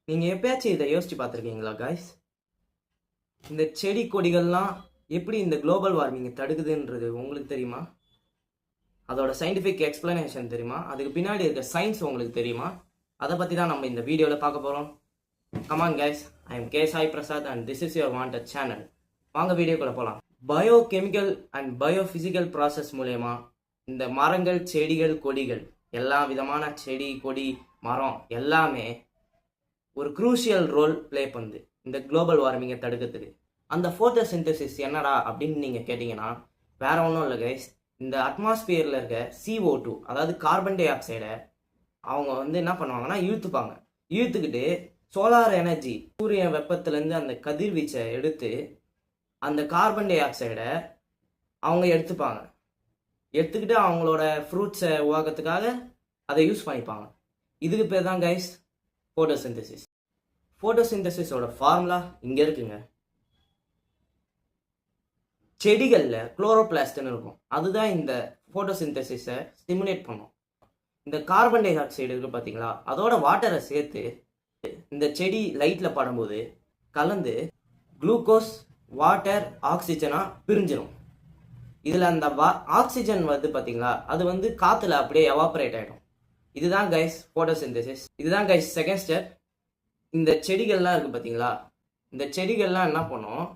நீங்கள் எப்பயாச்சும் இதை யோசிச்சு பார்த்துருக்கீங்களா காய்ஸ்? இந்த செடி கொடிகள்லாம் எப்படி இந்த குளோபல் வார்மிங்கை தடுக்குதுன்றது உங்களுக்கு தெரியுமா? அதோட சயின்டிஃபிக் எக்ஸ்பிளனேஷன் தெரியுமா? அதுக்கு பின்னாடி இருக்க சயின்ஸ் உங்களுக்கு தெரியுமா? அதை பற்றி தான் நம்ம இந்த வீடியோவில் பார்க்க போகிறோம். Come on guys, I am K Sai Prasad and this is your wanted channel. வாங்க வீடியோக்குள்ளே போகலாம். பயோகெமிக்கல் அண்ட் பயோஃபிசிக்கல் ப்ராசஸ் மூலயமா இந்த மரங்கள், செடிகள், கொடிகள், எல்லா விதமான செடி, கொடி, மரம் எல்லாமே ஒரு குரூஷியல் ரோல் ப்ளே பண்ணுது இந்த குளோபல் வார்மிங்கை தடுக்கிறதுக்கு. அந்த ஃபோட்டோசிந்தசிஸ் என்னடா அப்படின்னு நீங்கள் கேட்டிங்கன்னா வேற ஒன்றும் இல்லை கைஸ். இந்த அட்மாஸ்பியரில் இருக்க CO2, அதாவது கார்பன் டை ஆக்சைடை அவங்க என்ன பண்ணுவாங்கன்னா இழுத்துக்கிட்டு சோலார் எனர்ஜி, சூரிய வெப்பத்துலேருந்து அந்த கதிர்வீச்சை எடுத்து அந்த கார்பன் டை ஆக்சைடை அவங்க எடுத்துக்கிட்டு அவங்களோட ஃப்ரூட்ஸை உருவாக்கிறதுக்காக அதை யூஸ் பண்ணிப்பாங்க. இதுக்கு பேர் தான் கைஸ் ஃபோட்டோசிந்தசிஸ். ஃபோட்டோசிந்தசிஸோட ஃபார்முலா இங்கே இருக்குங்க. செடிகளில் குளோரோபிளாஸ்ட்னு இருக்கும், அதுதான் இந்த ஃபோட்டோசிந்தசிஸை ஸ்டிமுலேட் பண்ணும். இந்த கார்பன் டை ஆக்சைடு இருக்குது பார்த்தீங்களா, அதோட வாட்டரை சேர்த்து இந்த செடி லைட்டில் படும்போது கலந்து குளுக்கோஸ், வாட்டர், ஆக்சிஜனாக பிரிஞ்சிடும். இதில் அந்த ஆக்சிஜன் பார்த்தீங்களா, அது காற்றுல அப்படியே எவாப்ரேட் ஆகிடும். இதுதான் கைஸ் ஃபோட்டோசிந்தசிஸ். இதுதான் கைஸ் செகண்ட் ஸ்டெப். இந்த செடிகள்லாம் இருக்குது பார்த்தீங்களா, இந்த செடிகள்லாம் என்ன பண்ணும்,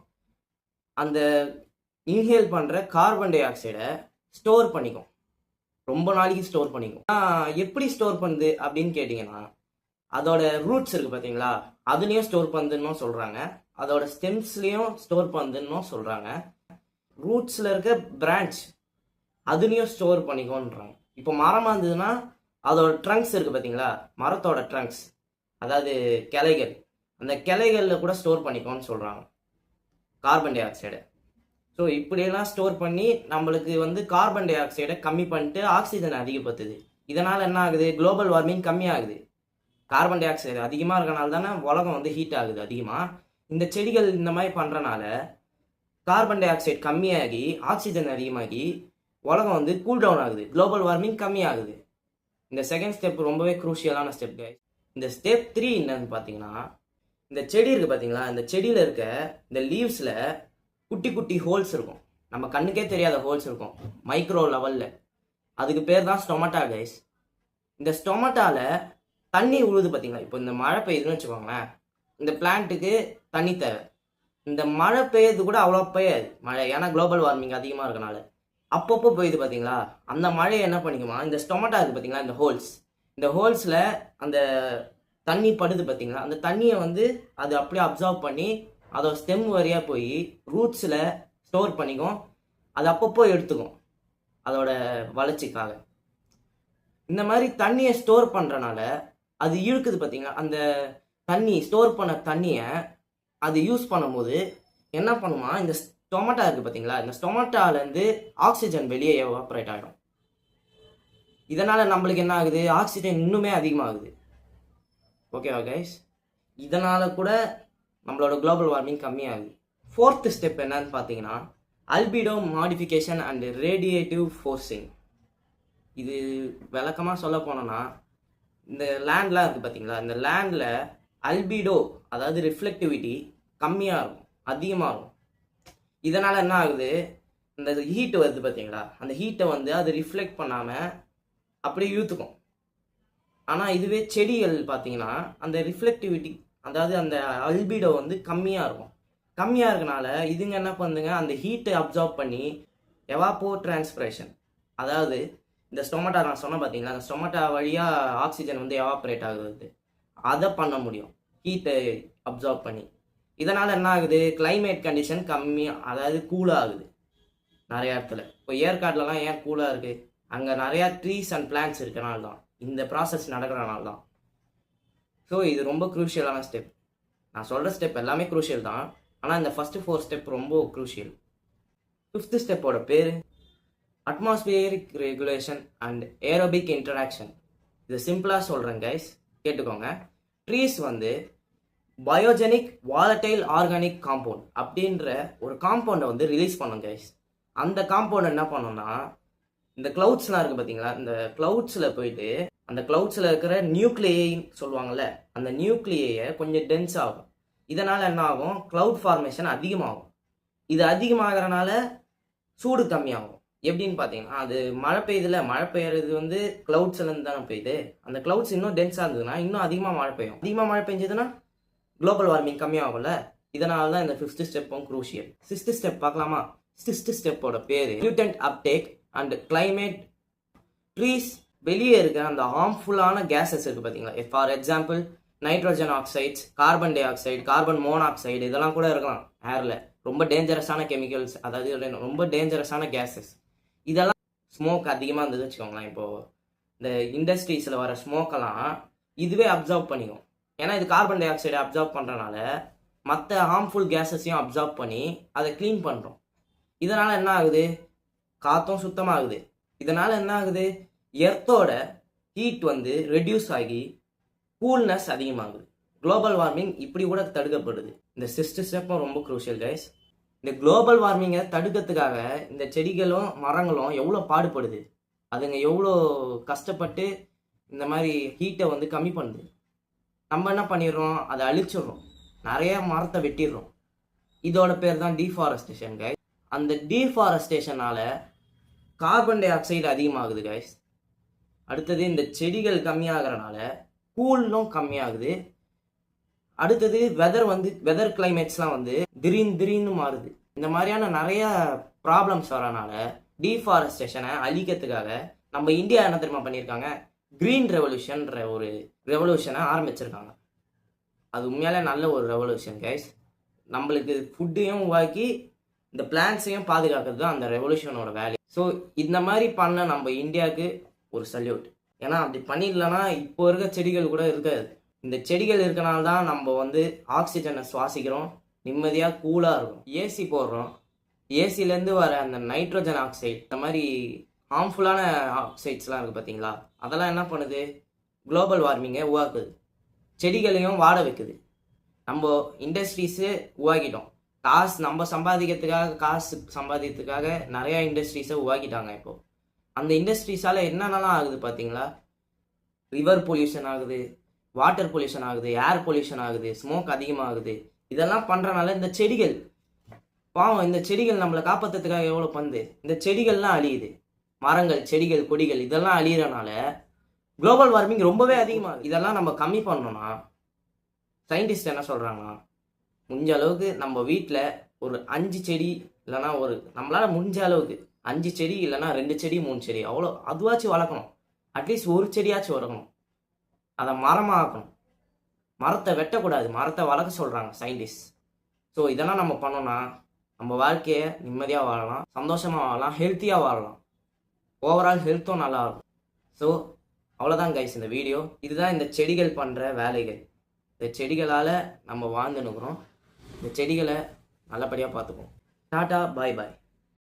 அந்த இன்ஹேல் பண்ணுற கார்பன் டை ஆக்சைடை ஸ்டோர் பண்ணிக்கும், ரொம்ப நாளைக்கு ஸ்டோர் பண்ணிக்கும். எப்படி ஸ்டோர் பண்ணுது அப்படின்னு கேட்டிங்கன்னா, அதோட ரூட்ஸ் இருக்குது பார்த்தீங்களா, அதுலேயும் ஸ்டோர் பண்ணுதுன்னு சொல்கிறாங்க, அதோட ஸ்டெம்ஸ்லேயும் ஸ்டோர் பண்ணுதுன்னு சொல்கிறாங்க, ரூட்ஸில் இருக்க பிரான்ச் அதுலேயும் ஸ்டோர் பண்ணிக்கோன்றாங்க. இப்போ மரமாக இருந்ததுன்னா அதோட ட்ரங்க்ஸ் இருக்குது பார்த்தீங்களா, மரத்தோட ட்ரங்க்ஸ், அதாவது கிளைகள், அந்த கிளைகளில் கூட ஸ்டோர் பண்ணிக்கோன்னு சொல்கிறாங்க கார்பன் டை ஆக்சைடை. ஸோ இப்படியெல்லாம் ஸ்டோர் பண்ணி நம்மளுக்கு கார்பன் டை ஆக்சைடை கம்மி பண்ணிட்டு ஆக்சிஜனை அதிகப்படுத்துது. இதனால் என்ன ஆகுது, குளோபல் வார்மிங் கம்மியாகுது. கார்பன் டை ஆக்சைடு அதிகமாக இருக்கனால தானே உலகம் ஹீட் ஆகுது அதிகமாக. இந்த செடிகள் இந்த மாதிரி பண்ணுறனால கார்பன் டை ஆக்சைடு கம்மியாகி ஆக்சிஜன் அதிகமாகி உலகம் கூல் டவுன் ஆகுது, குளோபல் வார்மிங் கம்மியாகுது. இந்த செகண்ட் ஸ்டெப் ரொம்பவே குரூஷியலான ஸ்டெப் கைஸ். இந்த ஸ்டெப் 3 என்னன்னு பார்த்தீங்கன்னா, இந்த செடி இருக்குது பார்த்தீங்களா, இந்த செடியில் இருக்க இந்த லீவ்ஸில் குட்டி குட்டி ஹோல்ஸ் இருக்கும், நம்ம கண்ணுக்கே தெரியாத ஹோல்ஸ் இருக்கும் மைக்ரோ லெவலில். அதுக்கு பேர் தான் ஸ்டொமட்டா கைஸ். இந்த ஸ்டொமட்டாவில் தண்ணி உழுது பார்த்தீங்களா, இப்போ இந்த மழை பெய்யுதுன்னு வச்சுக்கோங்களேன், இந்த பிளான்ட்டுக்கு தண்ணி தேவை. இந்த மழை பெய்யுறது கூட அவ்வளோ பெய்யாது மழை, ஏன்னா குளோபல் வார்மிங் அதிகமாக இருக்கனால அப்பப்போ போயிது பார்த்தீங்களா. அந்த மழையை என்ன பண்ணிக்குமா, இந்த ஸ்டொமட்டா இருக்குது பார்த்தீங்களா, இந்த ஹோல்ஸில் அந்த தண்ணி படுது பார்த்தீங்களா, அந்த தண்ணியை அது அப்படியே அப்சர்வ் பண்ணி அதோட ஸ்டெம் வழியாக போய் ரூட்ஸில் ஸ்டோர் பண்ணிக்கும். அது அப்பப்போ எடுத்துக்கும் அதோட வளர்ச்சிக்காக. இந்த மாதிரி தண்ணியை ஸ்டோர் பண்ணுறனால அது இழுக்குது பார்த்தீங்களா, அந்த தண்ணி ஸ்டோர் பண்ண தண்ணியை அது யூஸ் பண்ணும்போது என்ன பண்ணுமா, இந்த ஸ்டொமட்டா இருக்குது பார்த்தீங்களா, இந்த ஸ்டொமட்டாலேருந்து ஆக்சிஜன் வெளியே எவாப்ரேட் ஆகிடும். இதனால் நம்மளுக்கு என்ன ஆகுது, ஆக்சிஜன் இன்னுமே அதிகமாகுது. ஓகேவா கைஸ்? இதனால் கூட நம்மளோட குளோபல் வார்மிங் கம்மியாகுது. ஃபோர்த்து ஸ்டெப் என்னன்னு பார்த்தீங்கன்னா, அல்பிடோ மாடிஃபிகேஷன் அண்ட் ரேடியேட்டிவ் ஃபோர்ஸிங். இது விளக்கமாக சொல்ல போனோன்னா, இந்த லேண்ட்லாம் இருக்குது பார்த்தீங்களா, இந்த லேண்டில் அல்பிடோ, அதாவது ரிஃப்ளெக்டிவிட்டி கம்மியாக இருக்கும், அதிகமாக இருக்கும். இதனால் என்ன ஆகுது, இந்த ஹீட்டு வருது பார்த்தீங்களா, அந்த ஹீட்டை அது ரிஃப்ளெக்ட் பண்ணாமல் அப்படியே இழுத்துக்கும். ஆனால் இதுவே செடிகள் பார்த்தீங்கன்னா அந்த ரிஃப்ளெக்டிவிட்டி, அதாவது அந்த அல்பிடோ கம்மியாக இருக்கும். கம்மியாக இருக்கனால இதுங்க என்ன பண்ணுங்க, அந்த ஹீட்டை அப்சார்ப் பண்ணி எவாப்போ டிரான்ஸ்பிரேஷன், அதாவது இந்த ஸ்டொமட்டா நான் சொன்ன பார்த்தீங்களா, அந்த ஸ்டொமட்டா வழியாக ஆக்சிஜன் எவாப்ரேட் ஆகுது, அதை பண்ண முடியும் ஹீட்டை அப்சார்ப் பண்ணி. இதனால் என்ன ஆகுது, கிளைமேட் கண்டிஷன் கம்மியாக, அதாவது கூலாக ஆகுது நிறையா இடத்துல. இப்போ ஏற்காடுலலாம் ஏன் கூலாக இருக்குது, அங்கே நிறையா ட்ரீஸ் அண்ட் பிளான்ட்ஸ் இருக்கனால தான், இந்த ப்ராசஸ் நடக்கிறனால தான். ஸோ இது ரொம்ப குரூஷியலான ஸ்டெப். நான் சொல்கிற ஸ்டெப் எல்லாமே குரூஷியல் தான், ஆனால் இந்த ஃபஸ்ட்டு 4 ஸ்டெப் ரொம்ப குரூஷியல். 5th ஸ்டெப்போட பேர் atmospheric regulation and aerobic interaction. இது சிம்பிளாக சொல்கிறேன் கைஸ், கேட்டுக்கோங்க. Trees biogenic volatile organic compound அப்படின்ற ஒரு காம்பவுண்டை ரிலீஸ் பண்ணும் கைஸ். அந்த காம்பவுண்ட் என்ன பண்ணோம்னா, இந்த கிளவுட்ஸ்லாம் இருக்குது பார்த்தீங்களா, இந்த கிளவுட்ஸில் போயிட்டு அந்த கிளவுட்ஸில் இருக்கிற நியூக்ளியைன்னு சொல்லுவாங்கள்ல, அந்த நியூக்ளியை கொஞ்சம் டென்ஸ் ஆகும். இதனால் என்ன ஆகும், கிளவுட் ஃபார்மேஷன் அதிகமாகும். இது அதிகமாகறனால சூடு கம்மியாகும். எப்படின்னு பார்த்தீங்கன்னா, அது மழை பெய்யுதுல, மழை பெய்யறது வந்து கிளவுட்ஸ்லேருந்து தானே பெய்யுது. அந்த கிளவுட்ஸ் இன்னும் டென்ஸாக இருந்ததுன்னா இன்னும் அதிகமாக மழை பெய்யும். அதிகமாக மழை பெஞ்சதுன்னா குளோபல் வார்மிங் கம்மியாகும்ல. இதனால தான் இந்த 5th ஸ்டெப்பும் குரூஷியல். 6th ஸ்டெப் பார்க்கலாமா? 6th ஸ்டெப்போட பேர் Newton uptake and climate. Trees வெளியே இருக்கிற அந்த ஹார்ம்ஃபுல்லான கேஸஸ் இருக்குது பார்த்தீங்களா, for example nitrogen oxides, carbon di oxide, carbon monoxide, இதெல்லாம் கூட இருக்கலாம் ஏரில். ரொம்ப டேஞ்சரஸான கெமிக்கல்ஸ், அதாவது ரொம்ப டேஞ்சரஸான கேஸஸ். இதெல்லாம் ஸ்மோக் அதிகமாக இருந்தது வச்சுக்கோங்களேன். இப்போது இந்த இண்டஸ்ட்ரீஸில் வர ஸ்மோக்கெல்லாம் இதுவே அப்சர்வ் பண்ணிக்கும். ஏன்னா இது கார்பன் டை ஆக்சைடை அப்சர்வ் பண்ணுறனால மற்ற ஹார்ம்ஃபுல் கேஸஸையும் அப்சர்வ் பண்ணி அதை க்ளீன் பண்ணுறோம். இதனால் என்ன ஆகுது, காற்றும் சுத்தமாகுது. இதனால் என்ன ஆகுது, எர்த்தோட ஹீட் வந்து ரெடியூஸ் ஆகி கூல்னஸ் அதிகமாகுது. குளோபல் வார்மிங் இப்படி கூட தடுக்கப்படுது. இந்த 6th ஸ்டெப்பும் ரொம்ப குரூஷியல் கைஸ். இந்த குளோபல் வார்மிங்கை தடுக்கிறதுக்காக இந்த செடிகளும் மரங்களும் எவ்வளோ பாடுபடுது, அதுங்க எவ்வளோ கஷ்டப்பட்டு இந்த மாதிரி ஹீட்டை வந்து கம்மி பண்ணுது. நம்ம என்ன பண்ணிடுறோம், அதை அழிச்சிடுறோம், நிறைய மரத்தை வெட்டிடுறோம். இதோட பேர் தான் டீஃபாரஸ்டேஷன் கைஸ். அந்த டீஃபாரஸ்டேஷனால் கார்பன் டை ஆக்சைடு அதிகமாகுது கைஸ். அடுத்தது இந்த செடிகள் கம்மியாகிறனால கூலும் கம்மியாகுது. அடுத்தது வெதர் கிளைமேட்ஸ்லாம் வந்து திடீர்னு மாறுது. இந்த மாதிரியான நிறைய ப்ராப்ளம்ஸ் வரனால டீஃபாரஸ்டேஷனை அழிக்கிறதுக்காக நம்ம இந்தியா என்ன தெரியுமா பண்ணியிருக்காங்க, கிரீன் ரெவல்யூஷன்ற ஒரு ரெவல்யூஷனை ஆரம்பிச்சிருக்காங்க. அது உண்மையாலே நல்ல ஒரு ரெவல்யூஷன் கைஸ். நம்மளுக்கு ஃபுட்டையும் உருவாக்கி இந்த பிளான்ஸையும் பாதுகாக்கிறது தான் அந்த ரெவல்யூஷனோட வேல்யூ. ஸோ இந்த மாதிரி பண்ண நம்ம இந்தியாவுக்கு ஒரு சல்யூட். ஏன்னா அப்படி பண்ணிடலன்னா இப்போ இருக்க செடிகள் கூட இருக்காது. இந்த செடிகள் இருக்கனால தான் நம்ம வந்து ஆக்சிஜனை சுவாசிக்கிறோம், நிம்மதியாக கூலாக இருக்கும். ஏசி போடுறோம், ஏசிலேருந்து வர அந்த நைட்ரோஜன் ஆக்சைடு, இந்த மாதிரி ஹார்ம்ஃபுல்லான ஆக்சைட்ஸ்லாம் இருக்குது பார்த்தீங்களா, அதெல்லாம் என்ன பண்ணுது, குளோபல் வார்மிங்கை உருவாக்குது, செடிகளையும் வாட வைக்குது. நம்ம இண்டஸ்ட்ரீஸு உருவாக்கிட்டோம், நம்ம காசு சம்பாதிக்கிறதுக்காக நிறையா இண்டஸ்ட்ரீஸை உருவாக்கிட்டாங்க. இப்போது அந்த இண்டஸ்ட்ரீஸால் என்னென்னலாம் ஆகுது பார்த்தீங்களா, ரிவர் பொல்யூஷன் ஆகுது, வாட்டர் பொல்யூஷன் ஆகுது, ஏர் பொல்யூஷன் ஆகுது, ஸ்மோக் அதிகமாகுது. இதெல்லாம் பண்ணுறனால இந்த செடிகள் பாவம், இந்த செடிகள் நம்மளை காப்பாற்றுறதுக்காக எவ்வளோ பண்ணுது, இந்த செடிகள்லாம் அழியுது. மரங்கள், செடிகள், கொடிகள் இதெல்லாம் அழியிறனால குளோபல் வார்மிங் ரொம்பவே அதிகமாகுது. இதெல்லாம் நம்ம கம்மி பண்ணோம்னா சயின்டிஸ்ட் என்ன சொல்கிறாங்கன்னா, முடிஞ்ச அளவுக்கு நம்ம வீட்டில் ஒரு 5 செடி இல்லைனா நம்மளால் முடிஞ்ச அளவுக்கு 5 செடி இல்லைனா 2 செடி 3 செடி அவ்வளோ அதுவாச்சும் வளர்க்கணும். அட்லீஸ்ட் ஒரு செடியாச்சும் வளர்க்கணும். அதை மரமாக ஆக்கணும். மரத்தை வெட்டக்கூடாது, மரத்தை வளர்க்க சொல்கிறாங்க சயின்டிஸ்ட். ஸோ இதெல்லாம் நம்ம பண்ணோன்னா நம்ம வாழ்க்கையை நிம்மதியாக வாழலாம், சந்தோஷமாக வாழலாம், ஹெல்த்தியாக வாழலாம். ஓவரால் ஹெல்த்தும் நல்லா இருக்கும். ஸோ அவ்வளோதான் கைஸ் இந்த வீடியோ. இதுதான் இந்த செடிகள் பண்ணுற வேலைகள். இந்த செடிகளால் நம்ம வாழ்ந்துன்னுக்குறோம். இந்த செடிகளை நல்லபடியாக பார்த்துப்போம். டாட்டா, பாய் பாய்.